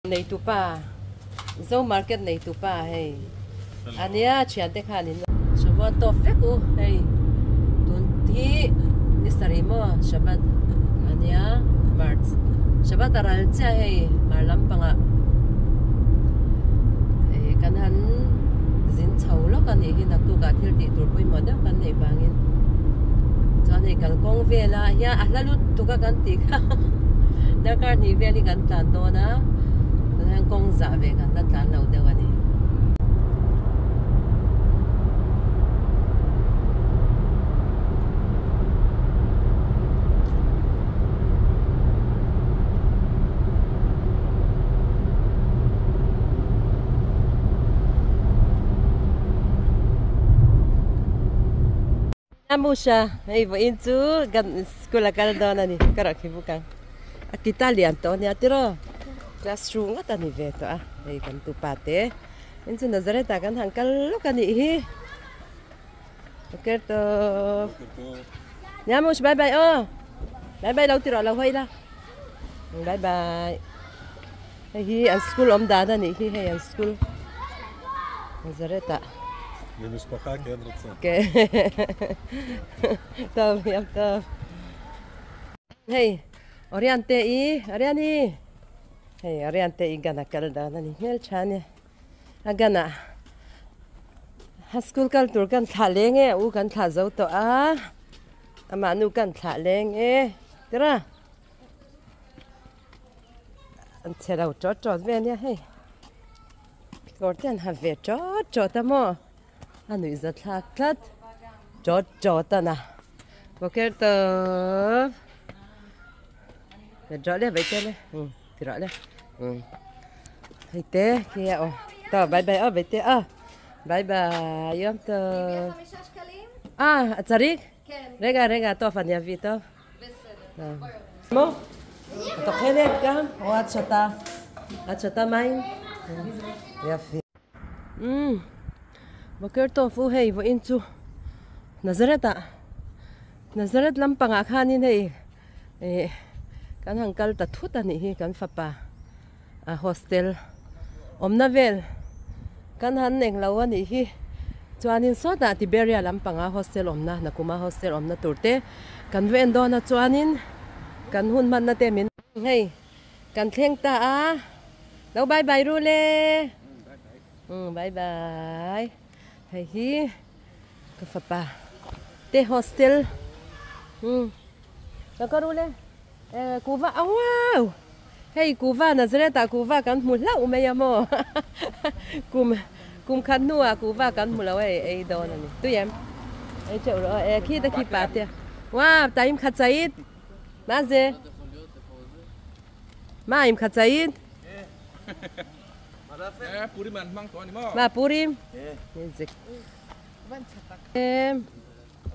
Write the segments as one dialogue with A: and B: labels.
A: Này tu pa, zo market này tu pa hey. Ania chian te khanin. Shabat to feku hey. Tunti ni sarimo shabat ania March. Shabat aral cha hey marlam panga. Kan han zin chau lo kan hi nak tu ka thil ti tur poi mo da kan nei bangin. Cho nei kal kong vela ya ahlalut tu ka kan ti ka. Da kar ni veli kan tan do na. Đang công giả về cả đất lá lầu đâu anh Amusha, hey, voin tu gan sekolah kan ni, karak bukan. Kita lihat tu ni atiro. Classroom at ani veto ay kan tupate inso Nazareth kan hangkal kan hi okay to nyamus bye bye bye lau tiro lau hoy la bye bye hi an school dada ni hi an school Nazareth
B: למשפחה כן רוצה.
A: כן. טוב, יום טוב. היי, אוריאנטה אוריאני. Hey, Ariante igana kalda nani mel chane agana haskul kal tur kan thalenge u kan thazau to amanu kan thalenge tira an chela chot ve nia hey korten ha ve chot mo anu iza thaklat chot na boker to jole betele tira le Hite, kia to bye bye bete bye bye yom to צריך? רגע טוב אני אביא טוב מו? את אוכלת גם? או את שתה מים? יפי בוקר טוב היי ואינצו נזרת למפנga kanin hey kan hangkal tatut ani hi kan fapa hostel awmna vel kan han neng lo ani hi chuanin so da tiberia lampanga hostel awmna nakuma hostel awmna turte kan ven do na chuanin kan hun man na te min hei kan thleng ta lo bye bye ru le bye bye hei hi ka fapa te hostel ka ru le khuaah wow hey khuaah Nazareth khuaah kan mula umaya mo kum kan nuwa khuaah kan mula ai do na ni tu yam ai cheu ro khi ta khi pa te wow taim khatsait ma ze ma im khatsait
B: purim mang to ni mo
A: ma purim zik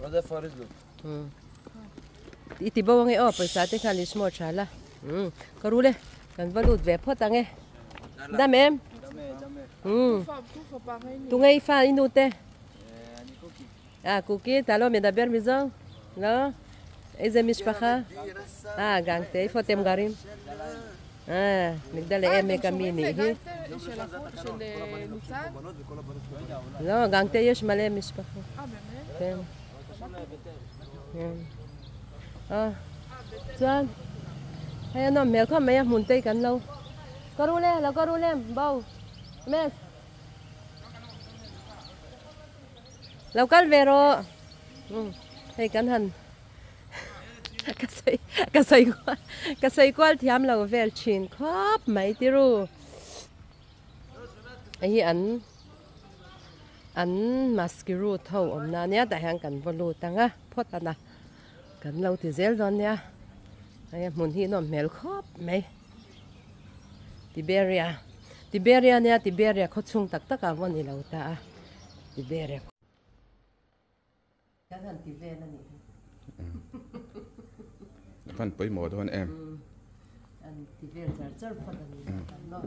B: هذا فارس له
A: iti bawang paisa te khalis mo chala karule kan valut ve phot ange dame tu ngai fa inute kuki talo medaber mizong no איזה משפחה גנגטה איפה אתם גרים מגדל העמק המיני לא גנגטה יש מלא משפחות כן Chuan hay nó mèo có mấy muốn tây cắn lâu có ru lên bao mẹ lâu cắn về rồi hay cắn hẳn cái sấy qual thì am lâu về chín khóc mấy tí ru ấy anh maskiru thâu awmna nia đại hàng cắn vô lô tăng phốt na cắn lâu thì dễ rồi nha ai muốn hi nó mèo khóc mấy Tiberia nia Tiberia khó chung tắc cả vấn đề lâu ta Tiberia cái thằng Tiberia này
B: phần bấy mỏ thôi em
A: anh Tiberia rất phốt anh nó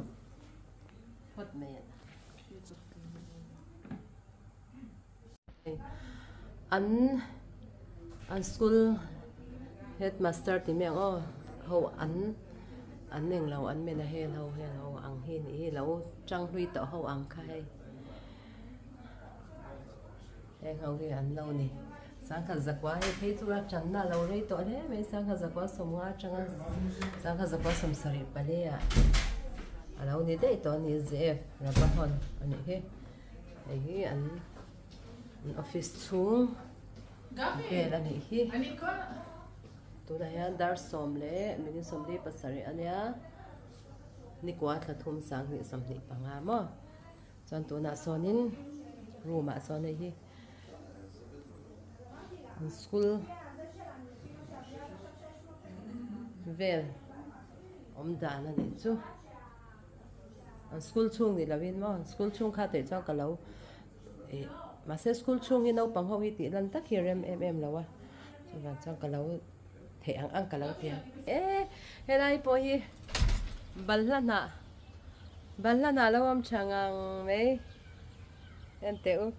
A: phốt mày an school headmaster ti meng ho an anh neng lâu anh men hen hậu ăn hen ý lâu trăng huy tọ hậu ăn khai hen hậu thì ăn lâu nè sáng khát giặc quá thấy tu ra chắn na lâu đấy tọ đấy mấy sáng khát giặc quá sớm quá trăng sáng khát giặc quá sớm sari bale à lâu nè đấy tọ nè dễ là bắt hòn anh ấy cái anh office chung về là này tôi đây dar som le mình som đi pasari anh ya ni quá là thum sang ni som ni panga mo chọn tôi na sonin room à son này hi school về đàn này chứ school chung thì là bên mo school chung khác để cho cả lâu mà sẽ school chung thì nấu bằng hậu thì tỷ lần tất kia em lâu và cho cả lâu thể ăn cả lâu tiền hiện nay bôi bắn là lâu ông chẳng ăn mấy em tiểu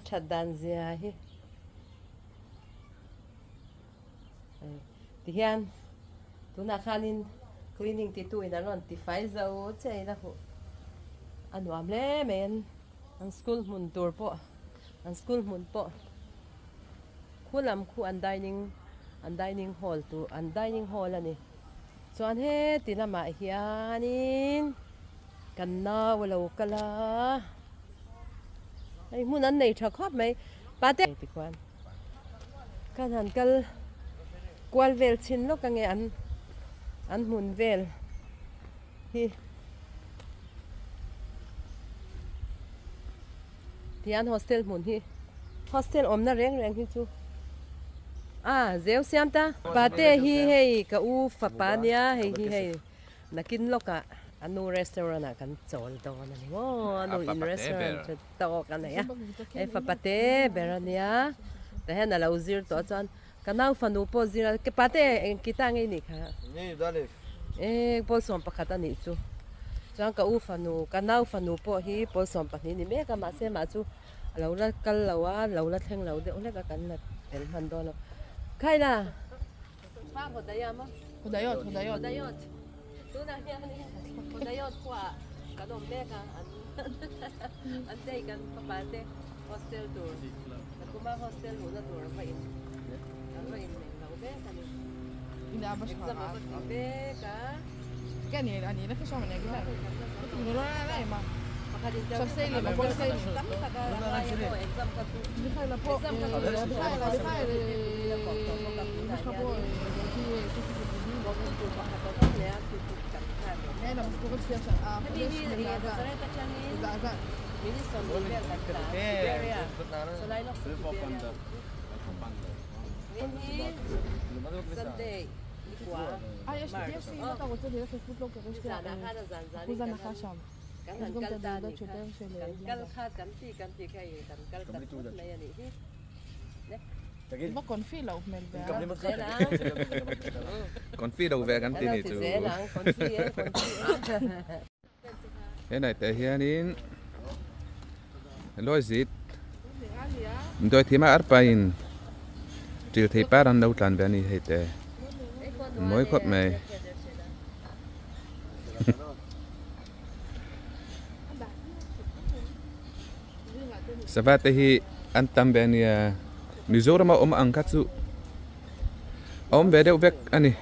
A: chặt đàn gì hi thì hiện tôi na khanin cleaning thì tôi đã làm thì phải dâu chơi là anh làm lẽ men anh school mun tour po anh school mun po khu làm khu anh dining hall tu anh dining hall anh so anh hết thì là mà hianin cần na walau kala ai muốn anh này chọc khóc mấy ba tết thì quan kan han kal qual vel chin lo ka nge an mun vel hi thì an hostel mun hi hostel awmna reng hi chu zeu siam ta pate hi hei ka u fapa nia hei nakin loka anu restaurant kan chol do na ni mo anu in restaurant to kan ya e fapate berania ta hen ala uzir to chan kanau fanu po zira ke pate kita ngai ni kha ni dalif polsom pakhata ni chu chang ka u fanu kanau fanu po hi polsom pakhni ni me ka ma se ma chu lo la kal lawa lo la theng lo de ole ka kan la tel han do lo khai la fa hodayama hodayot tu na hian ni hodayot khuaah ka dom be ka an dei kan papate hostel tour ka kuma hostel ho na tour pa in ano in lo be ka ni ina ba sa be ka kani ani na kasama na gila ni ro na ma सबसे ले मैं बोलते हैं एग्जाम का तो दिखाई ला पो दिखाई ला मुझको मैं ना मुझको कुछ किया ये बसरे का चने मिनी सम Sunday ya sí no te gusta decir que fútbol que es que kan kal ta ni kan khat kan ti kai kan kal ta mai ani hi ne tagil ma konfi lo mel ba
B: konfi đâu về kan ti ni chu cái này tại hianin loi zit đôi thì mà ở pain trừ thì pa ran đâu tlan be ni he te mỗi khop mày Sabat hi antam benia Mizoram angkatsu beda vek ani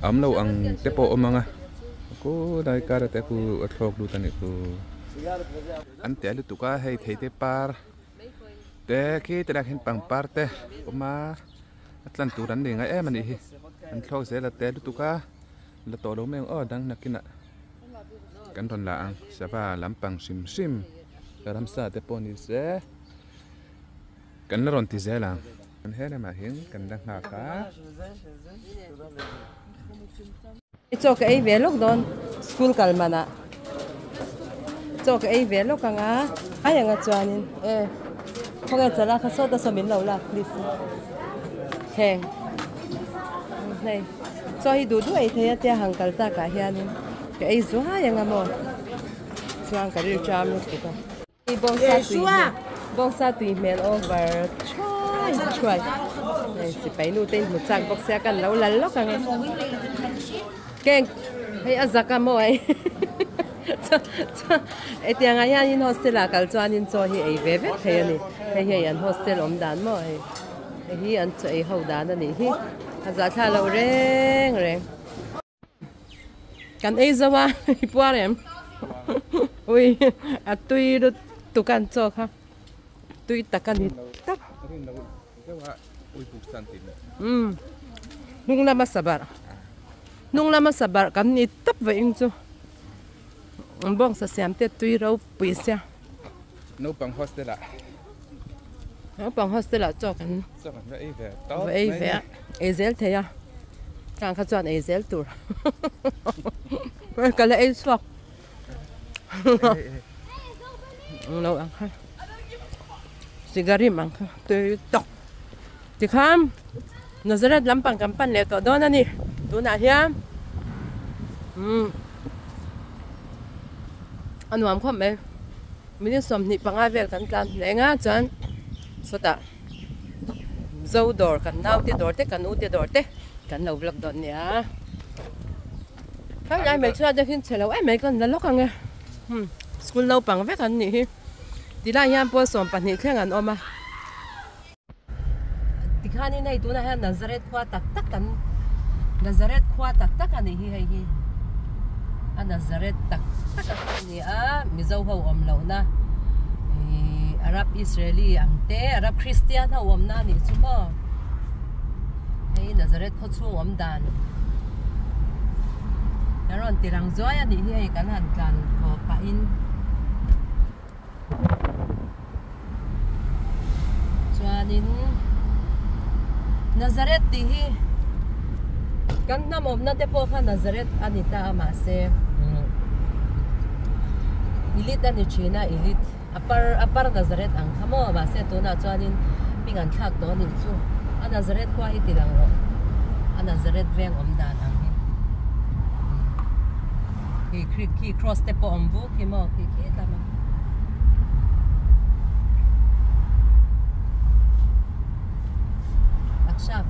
B: lo ang tepo omanga ko dai kara te ku atlok du tani ku ante alu tuka hei theite par te ki te dak hin pang par te oma atlan turan de ngai em ani hi an thlok se la te lu tuka la to lo meng dang nakina kan ron la ang sava lampang sim ram sa te poni se kan la ron ti zela kan hele ma hin kan dang ha ka
A: chok ei ve lok don school kalmana chok ei ve lok anga ayanga chuanin khonga chala kha so ta somin lo la please heng nei cho hi du ei the te hangkal ta ka hianin ke ei zo ha yanga mo chuang ka ri cham lu ka bong sa tui mel over try si pai nu ten mu chang bok sia kan lo lal lo ka nge keng hei azaka mo ai etiang aya in hostel a kal chuan in cho hi ei ve ve thei ani hei an hostel om dan mo ai hi an cho ei ho dan ani hi aza tha lo reng reng kan ei zawa hi puarem ui atui ru tukan cho kha tui takan hi tap nung lama sabar kan ni tap ve ing chu bong sa siam te tui ro pui sia
B: no pang hostel
A: cho kan ei ve ezel the ya kan kha chuan ezel tur ka la ei swak no ang kha sigari mang kha tui tok ti kham Nazareth lampang kampan le to don ani tu na hiam anu am khom me mini som ni panga vel kan tlan lenga chan sota zo dawr kan nau te dawr te kan u te dawr te kan lo vlog don nia khang ai me chua ja hin chelo ai me kan la lok ange school no pang ve kan ni hi tila hiam po som pan ni khang an oma tikhani nei tu na ha Nazareth khwa tak tak kan Nazareth khwa tak tak ani hi hei hi a Nazareth tak tak ani a mizo ho om lo na Arab Israeli angte Arab Christian ho om na ni chumo hei Nazareth kho chu om dan karon tirang zoya ni hi hei kan han kan ko pa in chuanin Nazareth ti hi kan namom na te po kha Nazareth anita ama se ilit ani china ilit apar Nazareth ang khamo ma se to na chuanin pingan thak to ni chu a Nazareth kwa hi tilang ro a Nazareth veng om dan ang hi cross te po ombu ki mo ki tama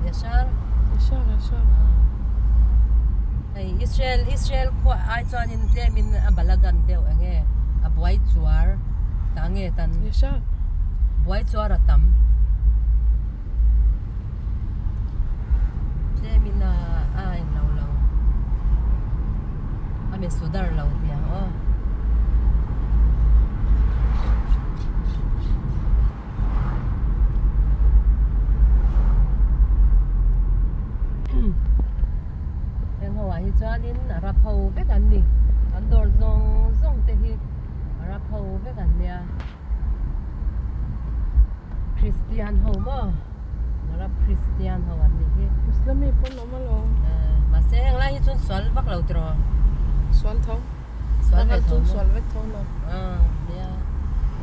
A: Yashar. Ay Israel ko ay chuan in tlemin abalagan deu ange abuai chuar tange tan Yashar buai chuar atam tlemin ai lo ame sudar lo tiang oh hi chuanin Arab ho ve kan ni an dor zong te hi Arab ho ve kan nia Christian ho mo Arab Christian ho an ni hi
C: Islami pon amalo
A: ma se ang lai chun swal vak lo tro
C: swal ve thau lo
A: ya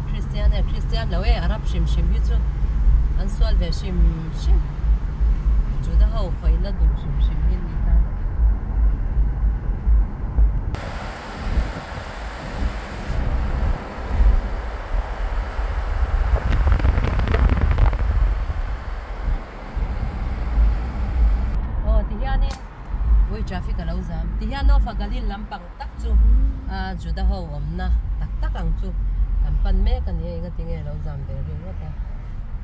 A: Christian lo Arab shim hi chu an swal ve shim juda ho khoi la dum shim ni ta traffic alo zam ti hian no fagalin lampang tak chu juda ho omna tak ang chu kan pan me kan he nga tinge lo zam de ri nga ta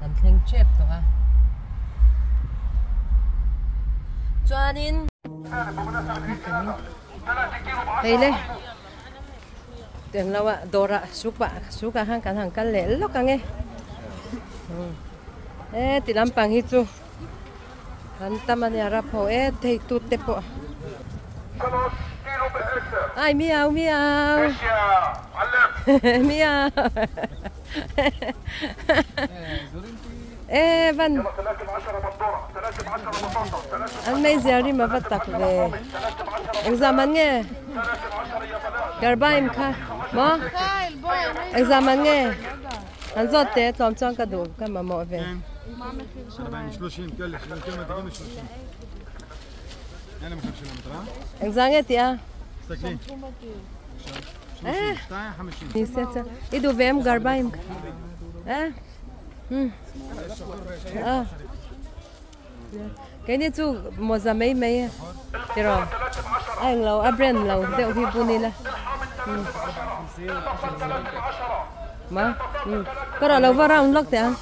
A: kan thleng chep to a chuanin heile teng lawa dora suka hang kan hang kal le lo ka nge ti lampang hi chu kan taman ya rapo thei tu te po ai miau miau van an mai ziari ma vatak le examen nge garbaim kha mo examen nge an zote tom chang ka du ka ma mo ve
D: 30 كل كلمة تجي مش 30 انا ما خمسين متر
A: examen ya
D: ساكنين تاع 50
A: niseta idu vem garbaim cái này chú một giờ mấy thế rồi anh lâu brand lâu đeo hi bún đi là mà có rồi lâu vào round lock tiền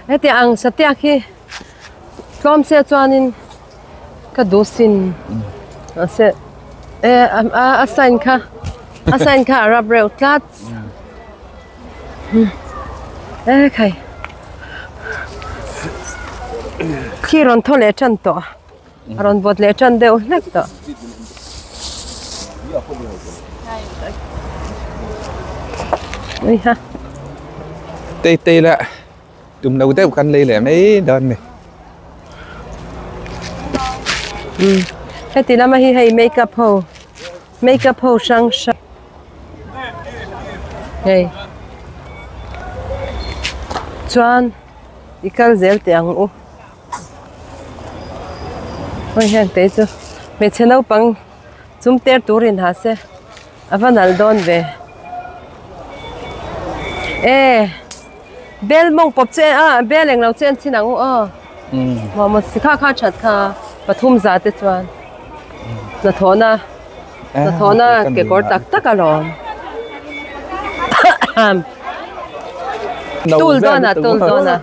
A: cái tiền ăn sát tiền khi com sẽ cho nên cái đồ xin sẽ assign ka Arab rail class okay khi ron thole chan to ron bot le chan deu lek to ui ha
B: tê là tụm đầu tê căn lê lẹ mấy đơn này
A: cái tí là mà hay makeup ho sang hey chuan ikal zel te ang u oi hang te chu me chenau pang zum ter turin ha se avan al don ve bel mong pop che bel eng lo chen chin ang u ma ma sikha kha chat kha pathum za te chuan na thona ke kor tak alon tul dona tul dona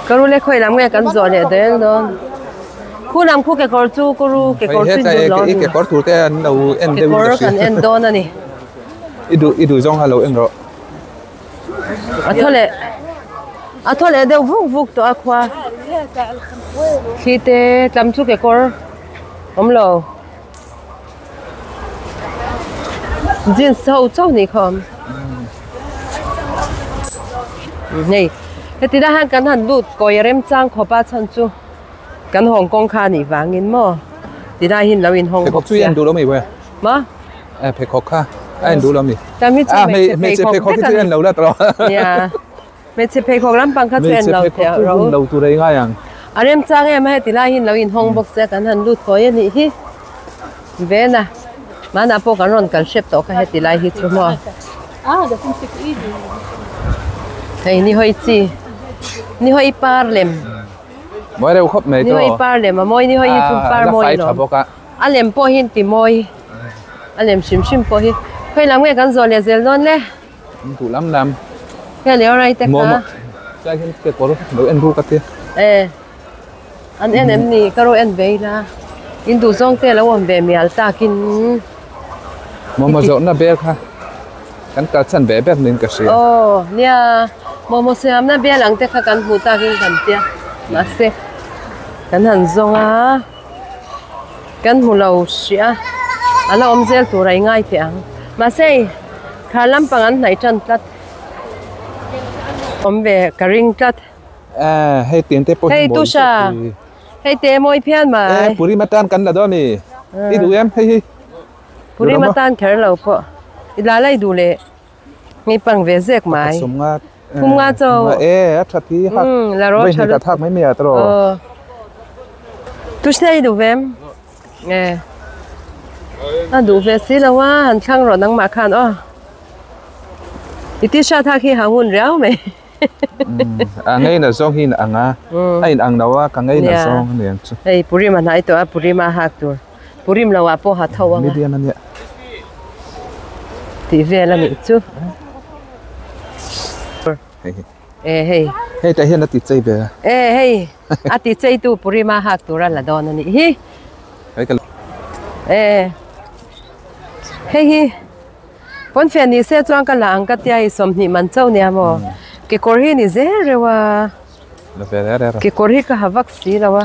A: karu le khoi lam nge kan zo le del don khu nam khu ke kor chu kuru ke kor chu lo
B: ke kor tu te an no en de
A: kor kan en don ani
B: idu zong halo en ro
A: athole de vuk to akwa khi te tam chu ke kor omlo jin sau chau ni khom nei heti da han kan han lut koi rem chang khopa chan chu kan Hong Kong kha ni wangin mo ti da hin lo in Hong
B: Kok chu en du lo mi we
A: ma
B: pe kok kha en du lo mi
A: tam hi
B: me che pe kok chu en lo la tro
A: ya me che pe kok lam pang kha chu en lo te ro
B: lo tu dei nga yang
A: arem chang em heti la hin lo in Hong Bok se kan han lut koi ni hi ve na mana po kan ron kan ship to kha heti lai hi chu mo
C: ده تمسك ايدي
A: hey ni hoi par lem
B: moi reu khop mai
A: ni
B: to
A: hoi par lem ma moi ni hoi fu par moi lo alem po hin ti moi alem sim po hi khoi lam nge kan zo le zel don le
B: tu lam
A: ke le rai te ka
B: sai hin ke kor do en ru ka te
A: an em ni karo en ve la in du zong te lo on ve mi al ta kin
B: mo zo na be kha kan ka chan be be nin ka se
A: nia mo se am na be lang te kha kan hu ta kin kan tia ma se kan han zong kan hu lo sia ala om zel tu rai ngai te ang ma se khalam pangan nai chan tlat om ve karing tlat
B: hey tiền te po
A: hey tu sha hey te moi phian mai
B: puri matan kan la do mi i du em hey
A: puri matan kher lo po ila lai du le ngi pang ve zek mai
B: som nga
A: kum nga cho
B: a that thi ha
A: la ro
B: cha ka thak mai me atro
A: tu snai du vem du ve si la wa han thang ro nang ma khan iti sha tha khi hangun rao me
B: ngay là song hin anga ai ang nawa ka ngay na song nen chu
A: ei puri ma nai to puri ma hak tur purim lawa po ha thawa
B: median ania
A: ti ve la mi chu hey
B: ta hian ati chei be
A: hey ati chei tu puri ma hak tur la don ani hi hey pon fe ni se chuang ka lang ka tia i som ni man chau ne mo ke korhi ni ze rewa
B: la fe ra
A: ke korhi ka havak si lawa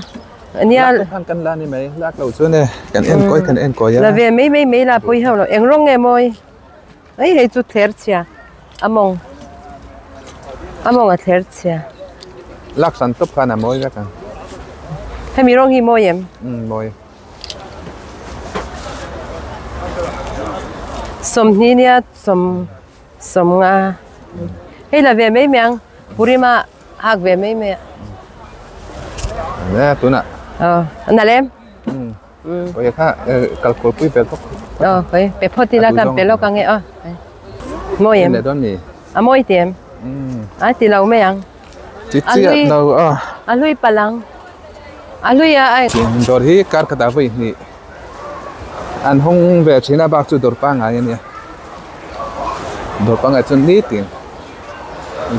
A: ania
B: kan la ni mai lak lo chu ne kan en koi ya
A: la ve me la poi ha lo eng rong nge moi ai hei chu ther chia among a ther chia
B: lak san top khana moi ga kan
A: he mi rong hi moi em
B: moi
A: som ni nia som nga hey la ve me myang purima hak ve me
B: nè tu nè
A: anh lem
B: โอ้ยค่ะกัลโคลปุ้ยเป็นพวก
A: ไปพอทีละกันไปแล้วกันไงมวย
B: เดี๋ยวต้องมี
A: มวยเต็มทีเราไม่ยัง
B: จิตเสียเรา
A: ลุยปลังลุยไอ้
B: ดอที่การกระดาษไว้นี่อันห้องเวชินาบักจุดดอร์ปังอะไรเนี่ยดอร์ปังไอ้จุดนี้ติง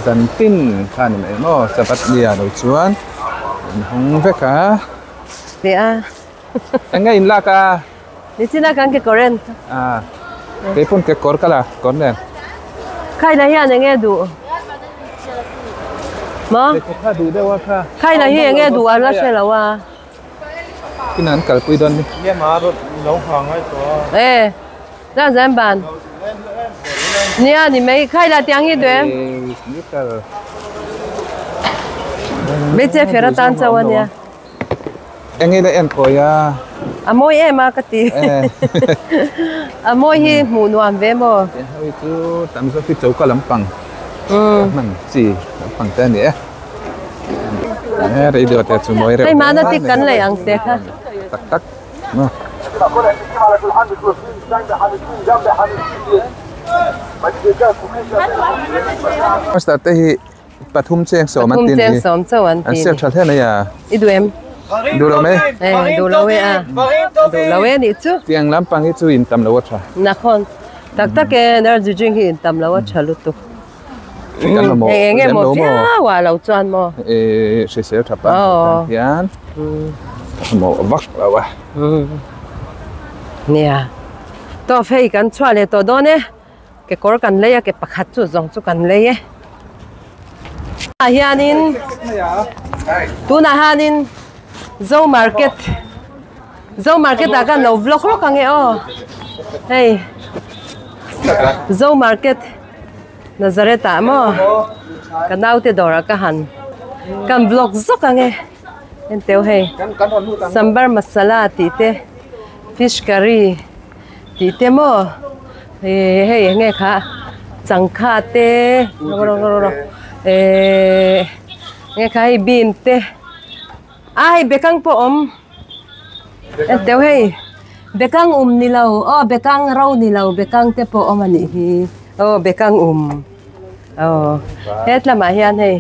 B: จันตินข้านี่ไม่โม่สะพัดเดียร์ชวนห้องเวก้า
A: เดี๋ยว
B: ไงอินลากา
A: นี่ที่นักการเก็บกอร์เรน
B: ไปพุ่นเก็บกอร์กันละก่อนเนี่ย
A: ใครได้ยังไงดูมั้ง
B: ข้าดูได้ว่าค่ะ
A: ใครได้ยังไงดูอะไรใช่หรอวะ
B: ที่นั่นกัลปุยดอนนี่
D: เนี่ยมารถลงห้องไอ้ตัว
A: นั่น怎么办เนี่ย你没开了点一点ไม่เจ็บเฟรตันเจ้าวันเนี่ย
B: ยังไงได้เอ็นคอย
A: มวยมากติมวยที่หมูนวลเวโม
B: เฮ้ยจูตามสกิจจุกลำปังมันสิลำปังแต่เนี่ยเดี๋ยวแต่สมมติ
A: ให้มาได้ติดกันเลยอังเสียค่ะ
B: ตักเนาะมาสตาร์ทที่ปทุมเชียงสมตินที่อันเสียชัดแท้เลย
A: อีดู
B: ดูเราไหม
A: ดูเราดูเรานี่จู
B: เตียงลำปังที่จูอินตำละวัชระ
A: นักคนตักเนี่ยเราจริงๆอินตำละวัชระลุตุเงี้ยหมดว่าเราจวนหมด
B: เสียทับปังยันหมดวักแล้ววะ
A: เนี่ยตัวเฟย์กันชัวร์เลยตัวโดนเนี่ยเก็บกอร์กันเลยเก็บปักขัดจุดจงจุกันเลยเฮียนินตัวน่ะฮานินZoo market akan no vlog lo kang hey Zoo market Nazareth mo kanau te dawr ka han kan vlog zo kang enteu hey sambar masala ti te fish curry ti te mo hey nge kha changkha te nge kha bean te ai bekang po enteu hey bekang nilaw bekang raw nilaw bekang te po ani hi bekang het lama hian hey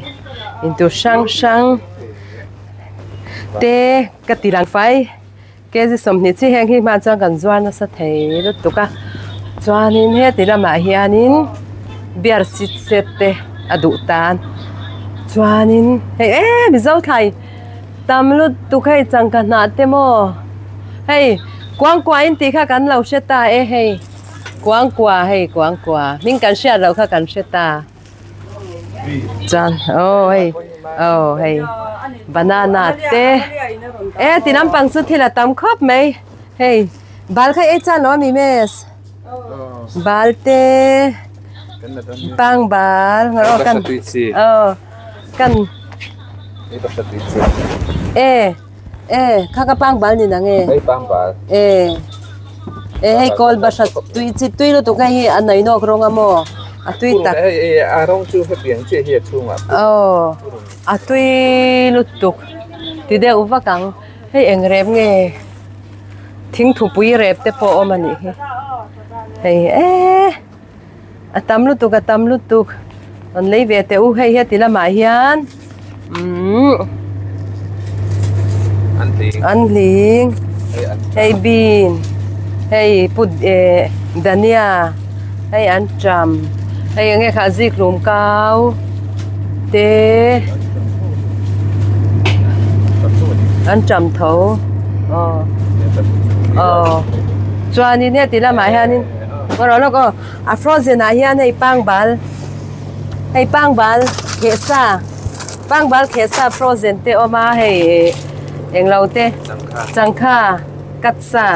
A: into sang te katilang fai ke ji somni chi heng hi ma chang kan zuan sa thei lu tuka chuanin he ti lama hianin biar sit set te adu tan chuanin hey mi zau thai tam lu tu khai chang ka na te mo hey quang qua in ti kha kan lo sheta hey quang qua min kan sha lo kha kan sheta chan hey banana te ti nam pang su thila tam khop mai hey bal kha e cha no mi mes bal te pang bal ngaro kan kan
B: นี่ก็สติสิ
A: ข้ากระปังบาลนี่นะไง
B: ปังบาล
A: ให้กอลบาชตุยรู้ตัวกันอันไหนนอกโรงอ่ะโมตุยตัก
B: อารมณ์จูให้เปลี่ยนเชี่ยชุ่ม
A: ตุยรู้ตุกทีเดียวอุปกังให้เอ็งเร็บไงทิ้งถุงปุ๋ยเร็บแต่พอมันนี่ให้ตำรู้ตุกมันเลยเวทให้เฮ็ดทีละหมายยันอันลิงให้บีนให้ปุดดานียให้อันจำให้ยังไงข้าซิกรุมเก้าเตอันจำเท้าจวนนี้เนี่ยตีละหมายฮะนี่ก็แล้วก็ฟรอเซนอาเฮียนให้ปังบาลเกซ่าปังบาลเคซ่าฟรอเซนเตออกมาให้เองเราเตจังค่ากัดซา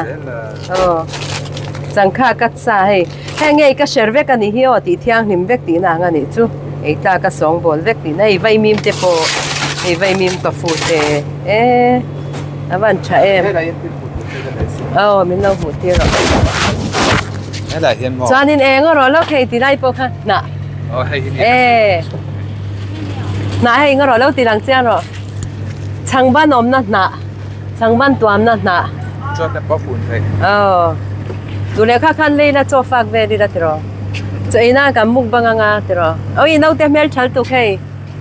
A: จังค่ากัดซาให้ไงก็เชอร์เวกันนี่เหี้ยวตีเที่ยงหิมเวกตีนางอันนี้จูไอ้ตาก็สองบอลเวกตีนไอ้ไวมิมเตโปไอ้ไวมิมตัวฟูเตอาวันชามินเราหูเที่ยวจานินเองก็รอแล้วใครตีได้ปะคะน่ะน่ะให้ก็รอแล้วตีหลังเจ้าหรอช่างบ้านอมนั่นน่ะช่างบ้านตัวอมนั่นน่ะ
B: จ cho ta bóc phun thế
A: ดูแลข้าคันเลยนะโจฟักเวดีละตรอจะอีน่ากับมุกบังงาตรอเอาอีน่าเตะเมลชัลตุกให้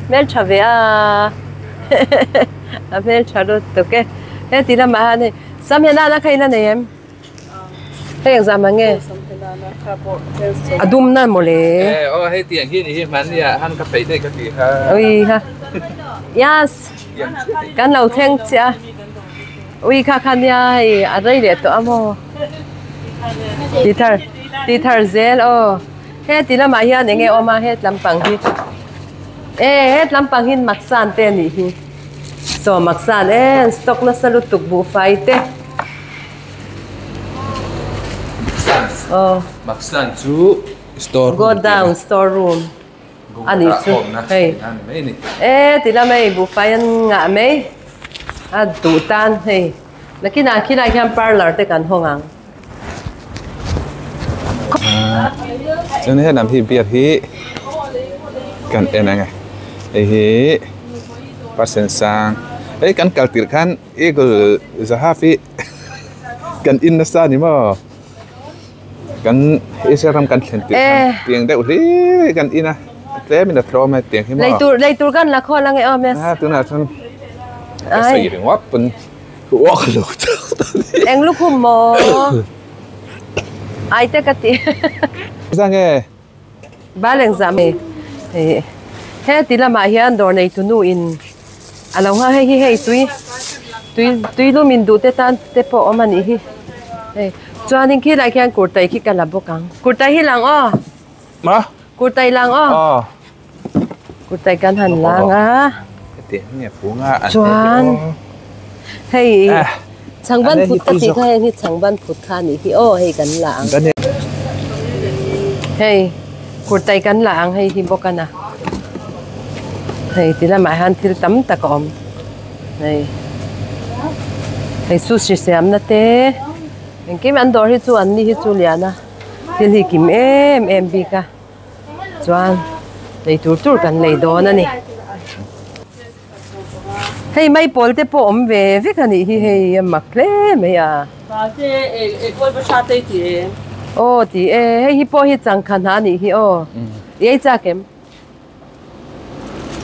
A: เมลชาเวอาเมลชัลตุกเฮ้ตีละมาเนี่ยสามีน่าใครละเนี่ยเฮ้ยังจำมั้งไงอดุมนั่นหมดเลย
B: ให้เตียงที่นี่มันเนี่ยหันกระเป๋าได้ก็ดีค่ะ
A: โอ้ยฮะ yes กันเราเท่งจ้ะโอ้ยข้าคันเนี่ยอะไรเดี๋ยวตัวอ้อตีเธอเซลโอ้เฮ็ดตีละมาเฮียนี่ไงออกมาเฮ็ดลำปังฮิเฮ็ดลำปังฮิมักซานเต้นี่ฮิโซมักซานสต็อกน่ะสลุตุกบูไฟเต้
B: มักซานจูสโตร์
A: go down store room อันนี้จูเฮ้ยตีละไม่บูไฟอันงะไม่ดูตันเฮ้ยแล้วกินอะไรแค่ parlor เต้กันห้องอ่าง
B: cho nên làm thì biệt thì cần em này ấy phát sinh sang ấy cần cả tiền khăn ấy cứ giờ half ý cần in nó sao nhỉ mà cần ấy sẽ làm cần tiền đấy ủi cần in à thế mình đặt rồi mà tiền khi mà
A: lấy tur cần là kho là nghe om
B: nè từ nào thân cái gì để ngóp bên ngóp luôn
A: em lúc hôm mò ai thế cái gì
B: ra nghe
A: ba lần giảm ấy hết tí là mà hiện đồ này tụi nó in à lâu ha hay tuy lúc mình đủ tết tan tết bỏ mà nỉ cho nên khi lại khi cột tay khi cần làm bốc căng cột tay hi lang
B: mà
A: cột tay lang cột tay cần hành lang
B: cái tiếng này phú nga
A: choan hay chẳng ban phút cái gì hay chẳng ban phút khan nỉ hi hay cần lang hey cột tay cắn lạng hay hi bốc cắn à hey tí là mãi han thì tắm ta còm hey sushi xem na te mình kiếm ăn đồ hi chu ăn đi hi chu liền à tiền hi kiếm em bi cả choan lấy tur cần lấy đồ na nè hey mấy bol te po về cái này hi hey mặc lẽ mấy à
C: bol bớt sát đấy thì
A: thì hi po hi chẳng khăn hả nị hi vậy chắc em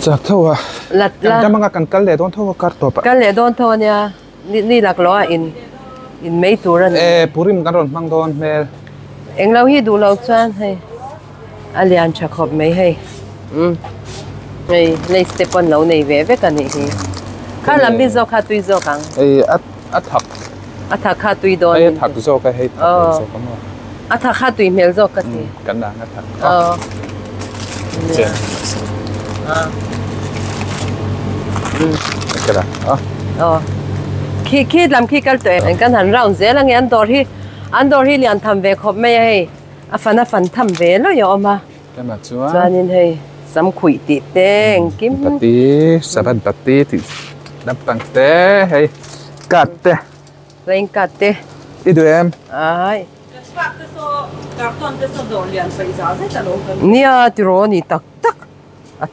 B: chắc thôi à
A: là
B: cái mà cần cắt lẻ đón thôi cắt thôi
A: cắt lẻ đón thôi nha ni lạc lo in mấy tuổi rồi
B: purim cắt đón mang đón về
A: em lâu hi đủ lâu chán hay alian chắc hợp mấy hay này lấy stepon lâu này về cái này thì khá làm biết do khá tùy do càng thắc khá tùy đón
B: thắc do cái hay thắc
A: thắc khá tùy mèo do cái gì
B: cần đáng thắc cái đó
A: khi làm khi cái tuổi anh cần hành rau dễ là nghe ăn đôi hi liền tham về khop mấy hay phần tham về lo yo mà
B: cái mà chúa
A: cho nên hay sắm khủy tịt tên kim
B: tati saban tati thì đâm bằng té hay cắt té
A: lên cắt té
B: đi đuổi em
A: ai nia tiro ni tak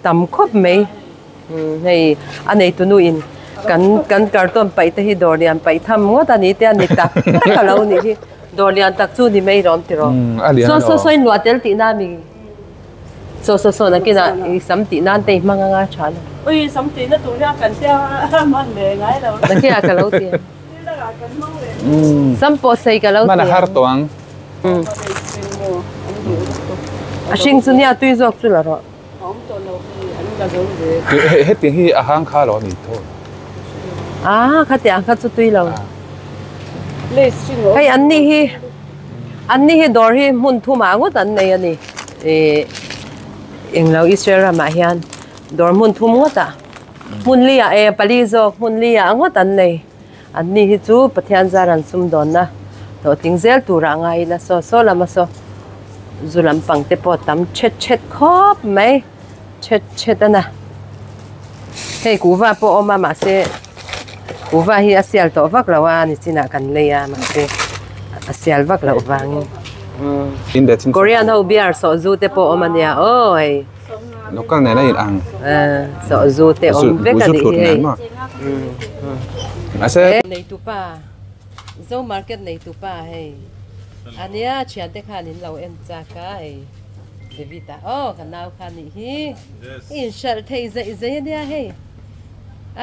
A: tam khop mấy hay anh ấy tụi nuôi kan carton pai te hi dor lian pai tham ngo ta ni te ani tak ka lo ni hi dor lian tak chu ni mai rom tiro so in wa tel ti na mi so na kina sam ti nan te manga nga chan
C: oi sam ti na tu ya kan te man le ngai lo
A: na kia ka lo ti sam po sei ka lo ti
B: mana har toang
A: a sing chu nia tui zok chu la ro
B: hết tiếng hi ahang kha lo ni thôi
A: khát tiếng khát chút tùy lâu hay anh hi đor hi mun thu mà ngót anh này anh em lâu Israel mà hiền đor mun thu ngót mun lia palizo mun lia ngót anh này anh hi chú bắt hiền ra ran sum don na to tiếng zel tu ra ngay là so là mà so dù làm bằng te po tam chết khóc mấy chết anh à hey cú va po oma mà se uva hi asial to vak lawa ni china kan leya ma se asial vak law wangin Korean ho beer so zu te po omania oi
B: local này là ăn
A: so zu te om ve ka ni he
B: mà sẽ
A: nei tu pa zo market nei tu pa hei ania chian te khan in lo en cha ka ei devita oh kanau khan ni hi in shal thei zai dia hei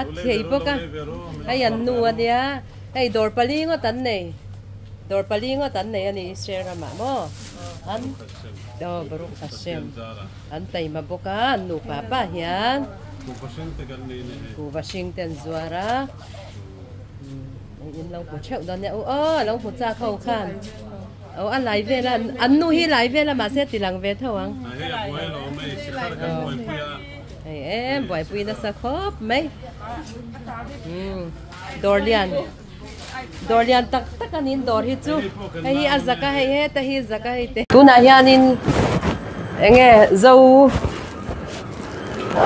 A: at thei boka ai an nu ania hei dor palingo tan nei dor palingo tan nei ani share ma mo an do baruch hashem an tai ma boka nu papa hian ku Washington zuara in long pu cheu don ya long pu cha khâu khan an lai ve la an nu hi lai ve la ma se tilang ve thawang em boy pui na sa khop mai Dorian tak anin dor hi chu hi azaka he ta hi zaka hi te tu na hianin enge zo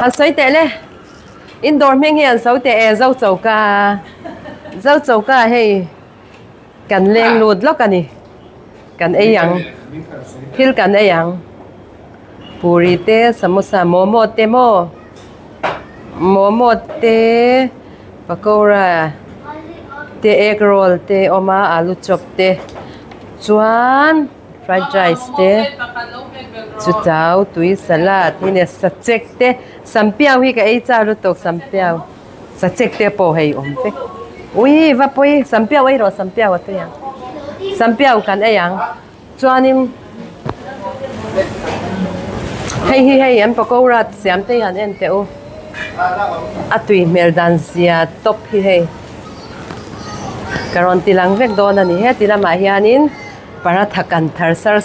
A: han sai te le in dor meng hian so te e zo chauka hei kan leng lut lo kani kan e yang thil kan e yang puri te samosa momo te pakora te egg roll te oma alu chop te chuan fried rice te chu chau tui salad ni ne sachek te sampiao hi ka ei cha ru tok sampiao sachek te po hei om te ui va poi sampiao ei ro sampiao te yang sampiao kan e yang chuanin hei an pakora siam te yan en te o atui meldan sia top hi hei karon tilang vek don ani he tilama hianin paratha kan thar sar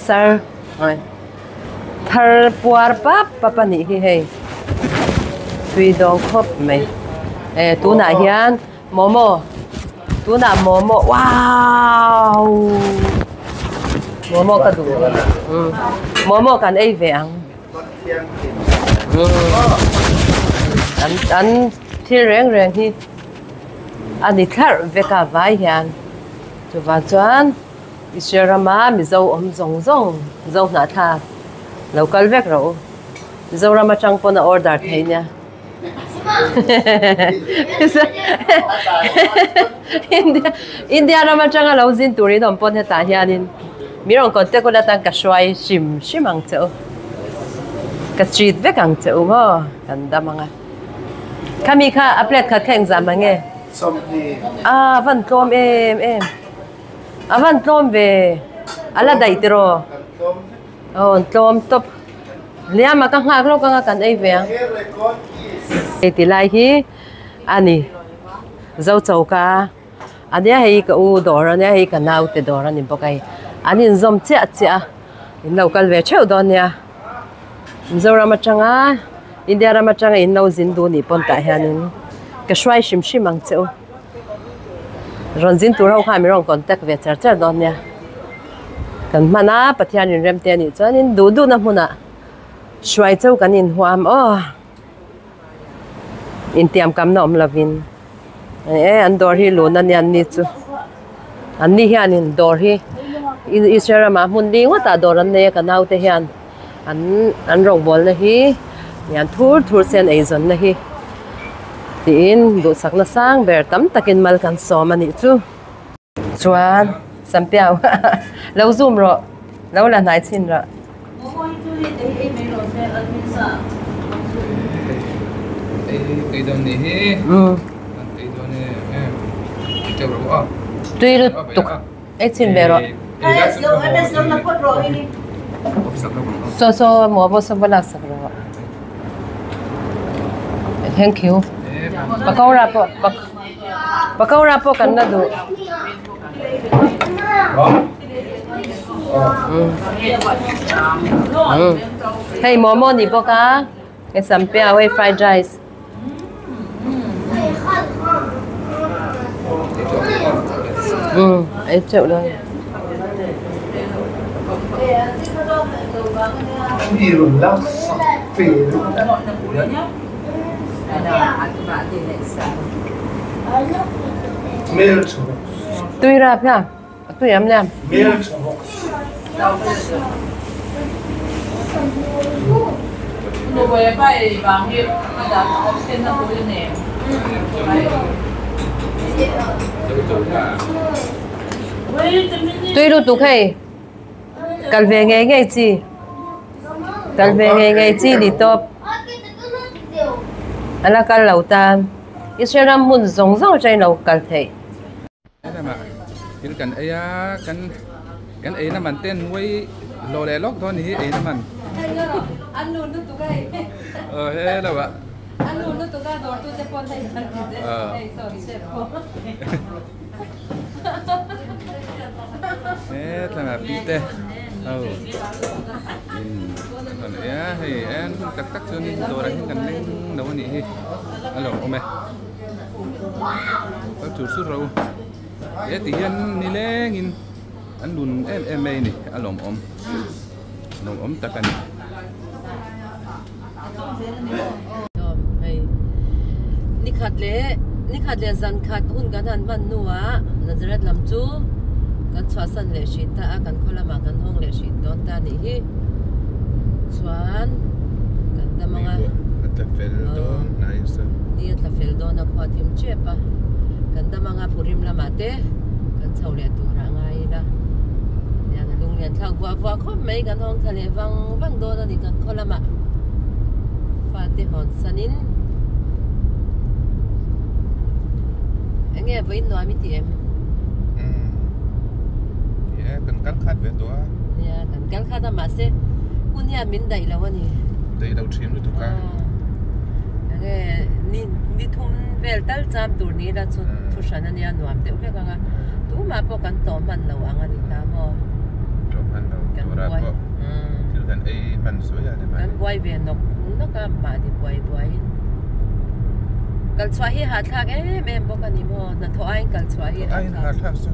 A: thar puar papa ni hi hei tui dong khop mai tu na hian momo wow momo ka du momo kan ei ve ang an thil reng hi ani thar veka vai hian chu van chuan isherama mi zo om zong zo na tha local vek ro zo rama chang pona order theina India rama chang lo zin turin om pon heta hianin mirong konte ko latan ka shwai shimang cheu ka street vek ang cheu mo kanda mga kami kha aplet khat kheng zamange van tlom em van tlom ve ala dai tiro tlom top liama ka ngak lo ka kan ei ve ti lai hi ani zo chauka ania hei ka u dor ania hei ka nau te dor ani bokai anin zom chia in local ve cheu don ya zo ramachanga India ramachanga in no zindu ni ponta hianin ka shwai shim ang cheu ronzin tur ho kha mi rong contact ve char don ya kan mana pathian in rem te ni chanin du na huna shwai cheu kanin huam in tiam kam na om lavin an dor hi lo na nian ni chu an ni hianin dor hi isera ma mun ding wa ta dor an ne ka nau te hian an rong bol na hi yan thur sen ei zon na hi tin do sakna sang ber tam takin mal kan som ani chu chuan sampiao lo zoom ro lo la nai chin ra
B: ei don ni hi ei don ni cheu ro
A: tui ru tuk ei chin be ro so mo bo so bala sak ro thank you Pakawra po kan na do. Hey momo ni po ka? Cái sampia away fried rice. Ấy chịu đây. Tùy rạp nha, tùy em nha. Tuy lúc tục hay cần về nghe chi cần về nghe chi đi top ala cần lâu ta Israel muốn giống giống trên lâu cần thế
B: thế mà cái cần ấy á cần ấy nó mình tên nuôi lò lẻ lóc thôi nhỉ ấy nó mình
A: anh luôn lúc tục hay
B: thế là vậy
A: anh luôn lúc tục ra dawr tôi sẽ phone thay sorry chef
B: thế là pite còn ấy thì em cắt cắt cho nên đồ này cần lên đâu nhỉ alo ôm mẹ có chút sốt rau cái tí anh đi lên anh đun em này nè alo ôm tất cả
A: ni khat le zan khat hun kan han man nuwa Nazareth lam chu kan chwasan le shi ta kan kholama kan hong le shi don ta ni hi chuan kan da manga
B: at fel don nice
A: ni at fel don na khwathim chepa kan da manga purim lama te kan chho le tu ra ngai la ya na lung lian thak wa khom mai kan hong thale wang do na ni kan kholama fa te hon sanin nghe với nói với chị em
B: cần cắt khát về đó
A: cần cắt khát mà sẽ quân nhà mình đầy là gì
B: đầy đầu chim được cả
A: nghe đi thun về tal cham tur ni là chút chút sản anh nhà nuam đều cái cái tú mà bao cần tóm mình lâu anh anh ta mà
B: tóm mình lâu tu ra bao thì cần ấy mình sửa ra để mà
A: cần quay về nó cả mà đi quay kal chwa hi ha thak em bo kan ni mo na tho ai kal chwa hi
B: ai ha thak sok